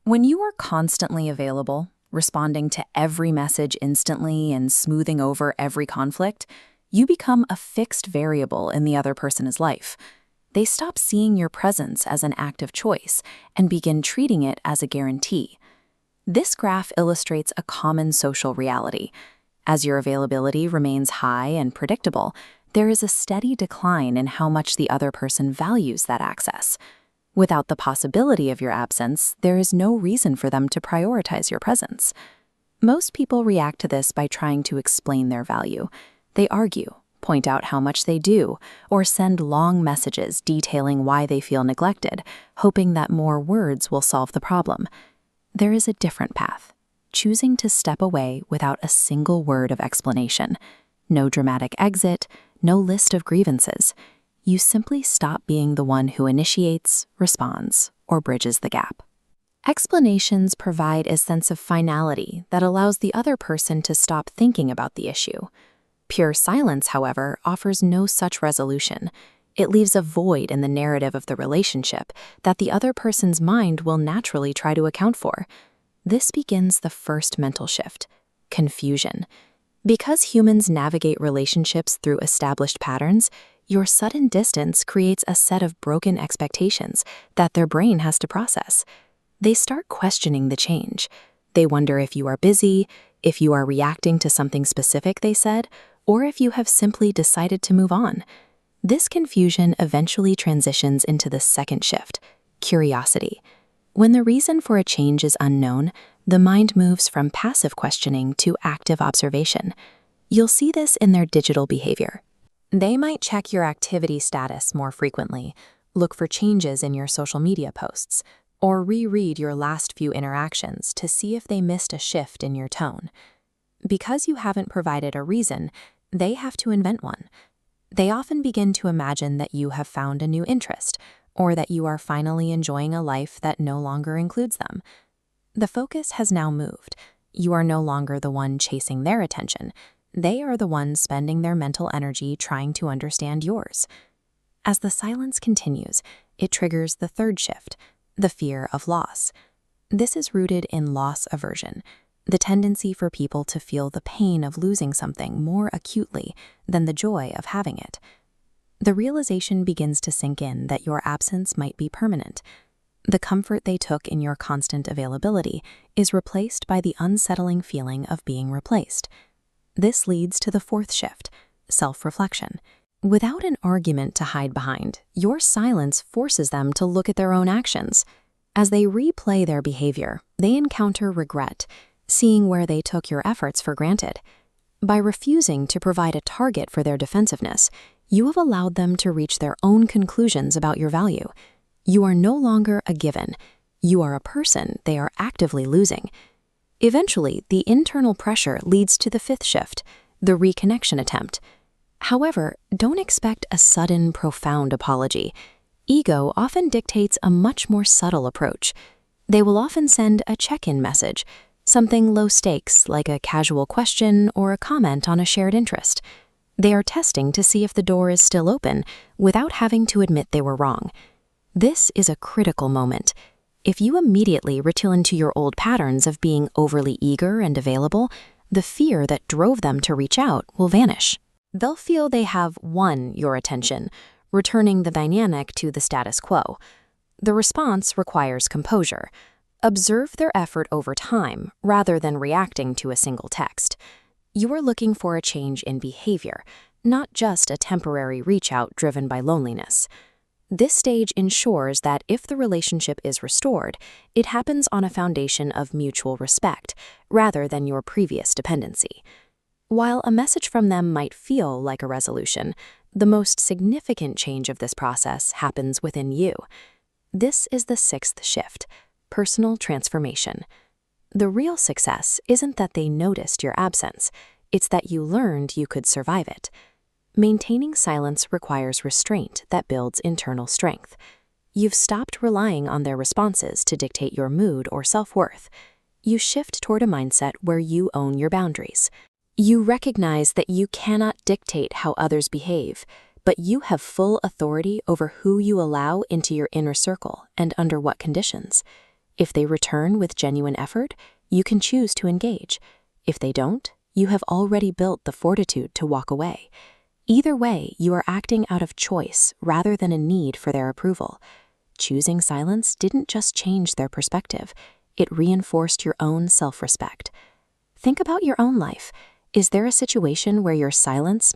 When you are constantly available, responding to every message instantly and smoothing over every conflict, you become a fixed variable in the other person's life. They stop seeing your presence as an active choice and begin treating it as a guarantee. This graph illustrates a common social reality. As your availability remains high and predictable, there is a steady decline in how much the other person values that access. Without the possibility of your absence, there is no reason for them to prioritize your presence. Most people react to this by trying to explain their value. They argue, point out how much they do, or send long messages detailing why they feel neglected, hoping that more words will solve the problem. There is a different path, choosing to step away without a single word of explanation. No dramatic exit, no list of grievances. You simply stop being the one who initiates, responds, or bridges the gap. Explanations provide a sense of finality that allows the other person to stop thinking about the issue. Pure silence, however, offers no such resolution. It leaves a void in the narrative of the relationship that the other person's mind will naturally try to account for. This begins the first mental shift: confusion. Because humans navigate relationships through established patterns, your sudden distance creates a set of broken expectations that their brain has to process. They start questioning the change. They wonder if you are busy, if you are reacting to something specific they said, or if you have simply decided to move on. This confusion eventually transitions into the second shift: curiosity. When the reason for a change is unknown, the mind moves from passive questioning to active observation. You'll see this in their digital behavior. They might check your activity status more frequently, look for changes in your social media posts, or reread your last few interactions to see if they missed a shift in your tone. Because you haven't provided a reason, they have to invent one. They often begin to imagine that you have found a new interest, or that you are finally enjoying a life that no longer includes them. The focus has now moved. You are no longer the one chasing their attention. They are the ones spending their mental energy trying to understand yours. As the silence continues, it triggers the third shift: the fear of loss. This is rooted in loss aversion, the tendency for people to feel the pain of losing something more acutely than the joy of having it. The realization begins to sink in that your absence might be permanent. The comfort they took in your constant availability is replaced by the unsettling feeling of being replaced. This leads to the fourth shift: self-reflection. Without an argument to hide behind, your silence forces them to look at their own actions. As they replay their behavior, they encounter regret, seeing where they took your efforts for granted. By refusing to provide a target for their defensiveness, you have allowed them to reach their own conclusions about your value. You are no longer a given. You are a person they are actively losing. Eventually, the internal pressure leads to the fifth shift: the reconnection attempt. However, don't expect a sudden, profound apology. Ego often dictates a much more subtle approach. They will often send a check-in message, something low stakes like a casual question or a comment on a shared interest. They are testing to see if the door is still open without having to admit they were wrong. This is a critical moment. If you immediately return to your old patterns of being overly eager and available, the fear that drove them to reach out will vanish. They'll feel they have won your attention, returning the dynamic to the status quo. The response requires composure. Observe their effort over time rather than reacting to a single text. You are looking for a change in behavior, not just a temporary reach-out driven by loneliness. This stage ensures that if the relationship is restored, it happens on a foundation of mutual respect rather than your previous dependency. While a message from them might feel like a resolution, the most significant change of this process happens within you. This is the sixth shift: personal transformation. The real success isn't that they noticed your absence, it's that you learned you could survive it. Maintaining silence requires restraint that builds internal strength. You've stopped relying on their responses to dictate your mood or self-worth. You shift toward a mindset where you own your boundaries. You recognize that you cannot dictate how others behave, but you have full authority over who you allow into your inner circle and under what conditions. If they return with genuine effort, you can choose to engage. If they don't, you have already built the fortitude to walk away. Either way, you are acting out of choice rather than a need for their approval. Choosing silence didn't just change their perspective, it reinforced your own self-respect. Think about your own life. Is there a situation where your silence